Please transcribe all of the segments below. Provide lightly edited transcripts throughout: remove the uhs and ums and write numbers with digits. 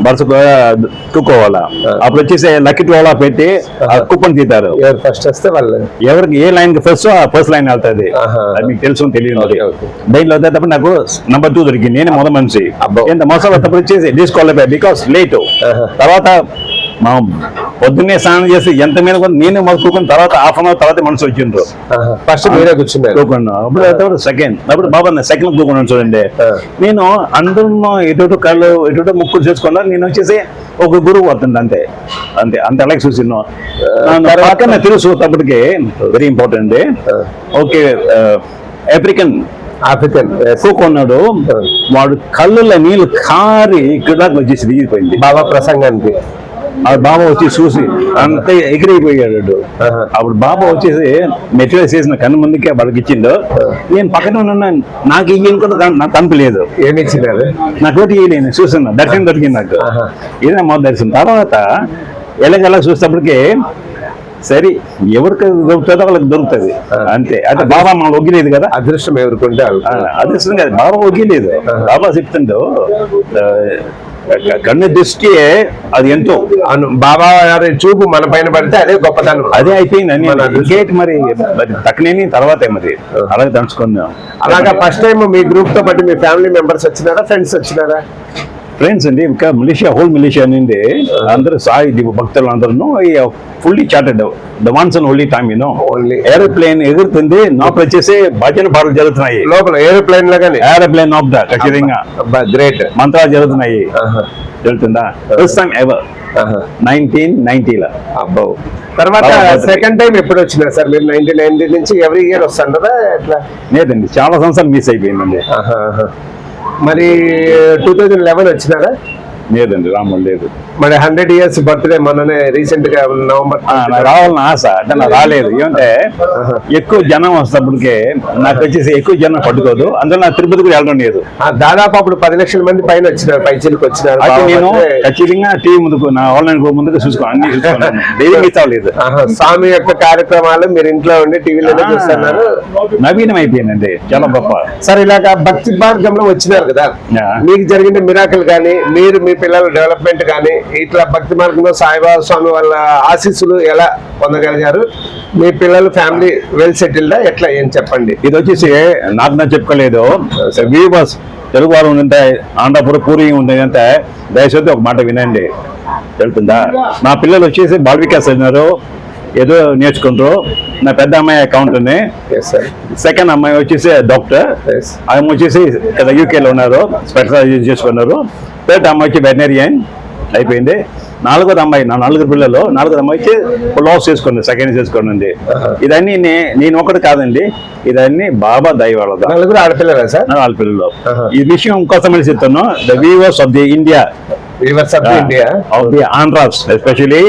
బర్స్ తూకోవాలా అప్పుడు వచ్చేసి లక్కీ డ్రాలో పెట్టి కూపన్ తీతారు. ఎవరు ఫస్ట్ వస్తే వాళ్ళు ఎవరికి ఏ లైన్ ఫస్ట్ ఫస్ట్ లైన్ వెళ్తుంది. అది మీకు తెలుసు తెలియదు. డైన్లో వచ్చేటప్పుడు నాకు నంబర్ 2 దొరికింది. నేనే మొదటి మనిషి. ఎంత మోసం తప్పుడు వచ్చేసి డిస్క్వాలిఫై బికాస్ లేట్. తర్వాత మా పొద్దున్నే స్నానం చేసి ఎంత మీద నేనే మొదలు కూకుని తర్వాత హాఫ్ అన్ అవర్ తర్వాత మనిషి వచ్చిండ్రు. ఫస్ట్ మీరే కూర్చున్నారు. అప్పుడు సెకండ్ అప్పుడు బాబా సెకండ్ కూకున్నాను చూడండి. నేను అందరూ ఎటు కళ్ళు ఎటు ముక్కులు చేసుకున్నా. నేను వచ్చేసి ఒక గురువు వస్తుంది అంతే అంతే అంత అలాగే చూసినా. పక్కన తెలుసు అప్పటికి వెరీ ఇంపార్టెంట్. ఓకే ఆఫ్రికన్ కూకున్నాడు. వాడు కళ్ళల్లో నీళ్ళు కారి ఇక్కడ వచ్చేసి దిగిపోయింది బాబా ప్రసంగానికి. అది బాబా వచ్చి చూసి అంతే ఎగిరైపోయాడు. అప్పుడు బాబా వచ్చేసి మెటీరియల్ చేసిన కన్ను ముందుకే వాడికి ఇచ్చిండు. నేను పక్కన ఉన్నాను. నాకు ఇయ్యం కూడా నాకు కనిపించలేదు. ఏమి ఇచ్చినారు? నాకు ఒకటి ఇయ్యలేదు. చూస్తున్నా దర్శనం దొరికింది నాకు. ఇదే మొదటి దర్శనం. తర్వాత ఎలాగెలా చూసేటప్పటికి సరే ఎవరికి దొరుకుతుందో వాళ్ళకి దొరుకుతుంది అంతే. అంటే బాబా మనం ఒగ్గిలేదు కదా. అదృష్టం ఎవరుకుంటే అదృష్టం కాదు. బాబా ఒగ్గిలేదు. బాబా చెప్తుండో కన్ను దృష్టి అది ఎంతో బాబా గారి చూపు మన పైన పడితే అదే గొప్పతనం. అదే అయిపోయింది ఇంకేటి మరి తక్కువని తర్వాతే మరి అలాగే తలుచుకుందాం. అలాగా ఫస్ట్ టైం మీ గ్రూప్ తో పాటు మీ ఫ్యామిలీ మెంబర్స్ వచ్చినారా ఫ్రెండ్స్ వచ్చినారా? ఫ్రెండ్స్ అండి. ఇంకా మిలిషియా హోల్ మిలిషియా నుండి అందరూ సాయి భక్తులు అందరూ fully chartered the ones and only time only aeroplane ఎగురుతుంది. నోపలు వచ్చేసి భజన పాటలు జరుగుతున్నాయి లోపల ఏరోప్లేన్ లాగానే. ఏరోప్లేన్ నోపట ఖచ్చితంగా గ్రేట్ మంత్రాలు జరుగుతున్నాయి. జరుగుతుందా ఫస్ట్ టైం ఎవర్ 1990లో. అబ్బో. తర్వాత సెకండ్ టైం ఎప్పుడు వచ్చినారు సార్ మీరు? 1990 నుంచి ఎవ్రీ ఇయర్ వస్తుంటారా ఎట్లా? లేదండి చాలా సంవత్సరాలు మిస్ అయిపోయిందండి. మరి 2011 వచ్చినారా? లేదండి రాముడు లేదు. మరి 100 years బర్త్డే మొన్ననే రీసెంట్ గా నవంబర్ రావాలని ఆశ. అంటే నాకు రాలేదు. ఏమంటే ఎక్కువ జనం వస్తేప్పటికే నాకు వచ్చేసి ఎక్కువ జనం పట్టుకోదు. అందులో నా తిరుపతి కూడా వెళ్ళడం లేదు. దాదాపు అప్పుడు 10 లక్షల మంది పైన వచ్చినారు, పైచీలకు వచ్చినారు. అయితే నేను ఖచ్చితంగా టీవీ ముందుకు నా ఆన్లైన్ ముందుకు చూసుకో అన్ని చూసుకున్నాను. డైలీ మిస్ అవ్వలేదు. స్వామి యొక్క కార్యక్రమాలు మీరు ఇంట్లో ఉండి టీవీలో చూస్తున్నారు. నవీనం అయిపోయిందండి. చాలా గొప్ప. సార్ ఇలాగా భక్తి మార్గంలో వచ్చినారు కదా, మీకు జరిగిన మిరాకిల్ కానీ మీరు మీ పిల్లల డెవలప్మెంట్ కానీ ఇట్లా భక్తి మార్గంలో సాయిబాబా స్వామి వాళ్ళ ఆశీస్సులు ఎలా పొందగలిగారు? మీ పిల్లలు ఫ్యామిలీ వెల్ సెటిల్డా ఎట్లా ఏం చెప్పండి. ఇది వచ్చేసి నాకు చెప్పుకోలేదు. వీవర్స్ తెలుగు వారు ఉంటే ఆంధ్రపురం పూరి ఉంటే దయచేసి ఒక మాట వినండి. తెలుతుందా? నా పిల్లలు వచ్చేసి బాల్ వికాస్ అయినారు, ఏదో నేర్చుకుంటారు. నా పెద్ద అమ్మాయి అకౌంటెంట్, సెకండ్ అమ్మాయి వచ్చేసి డాక్టర్, ఆమె వచ్చేసి కదా యూకేలో ఉన్నారు, స్పెషలైజ్ చేసుకున్నారు. థర్డ్ అమ్మాయి వచ్చి వెటనరియన్ అయిపోయింది. నాలుగోది అమ్మాయి, నా 4 పిల్లలు, 4వ అమ్మాయి వచ్చి లాస్ చేసుకున్నాను, సెకండ్ చేసుకోండి. ఇదన్నీ నేను ఒకటి కాదండి, ఇదన్నీ బాబా దైవాలద. 4 ఆడపిల్లలు సార్? 4 పిల్లలు. ఈ విషయం ఇంకోసం చెప్తాను. The weavers of the India, of the Andhras especially,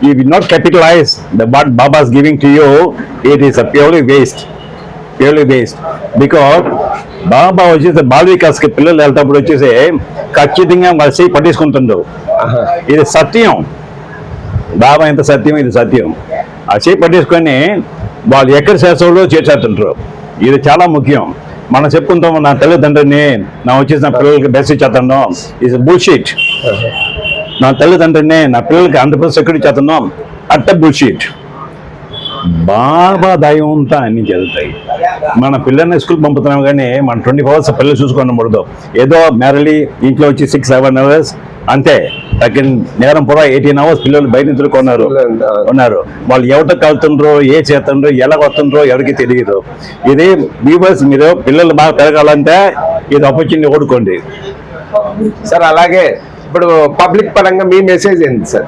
you will not capitalize the what Baba is giving to you. It is a purely waste because బాబా వచ్చేసి బాల్ వికాస్ కి పిల్లలు వెళ్తాప్పుడు వచ్చేసి ఖచ్చితంగా వాళ్ళు చేయి పట్టేసుకుంటుండ్రు. ఇది సత్యం. బాబా ఎంత సత్యం, ఇది సత్యం. ఆ చేయి పట్టేసుకొని వాళ్ళు ఎక్కడి శాస్త్రంలో చేసేస్తుంటారు. ఇది చాలా ముఖ్యం. మనం చెప్పుకుంటాము నా తల్లిదండ్రులని నా వచ్చేసి నా పిల్లలకి బెస్ట్ ఇచ్చేస్తున్నాం, ఇది బుల్షీట్. నా తల్లిదండ్రులని నా పిల్లలకి 100% సెక్యూరిటీ ఇచ్చేస్తున్నాం, అట్ట బుల్షీట్. బాబా దైవం ఉంటే అన్ని జరుగుతాయి. మన పిల్లల్ని స్కూల్ పంపుతున్నాం కానీ మనం 24 hours పిల్లలు చూసుకోనకూడదు. ఏదో మ్యారలీ ఇంట్లో వచ్చి 6-7 hours అంతే. తగ్గిన నేరం పూరా 18 hours పిల్లలు బయట నిద్రకున్నారు ఉన్నారు. వాళ్ళు ఎవరికి వెళ్తుండ్రో, ఏ చేస్తుండ్రో, ఎలా వస్తుండ్రో ఎవరికి తెలియదు. ఇది వీవర్స్, మీరు పిల్లలు బాగా పెరగాలంటే ఇది ఆపర్చునిటీ ఓడుకోండి సార్. అలాగే ఇప్పుడు పబ్లిక్ పరంగా మీ మెసేజ్ ఏంటి సార్?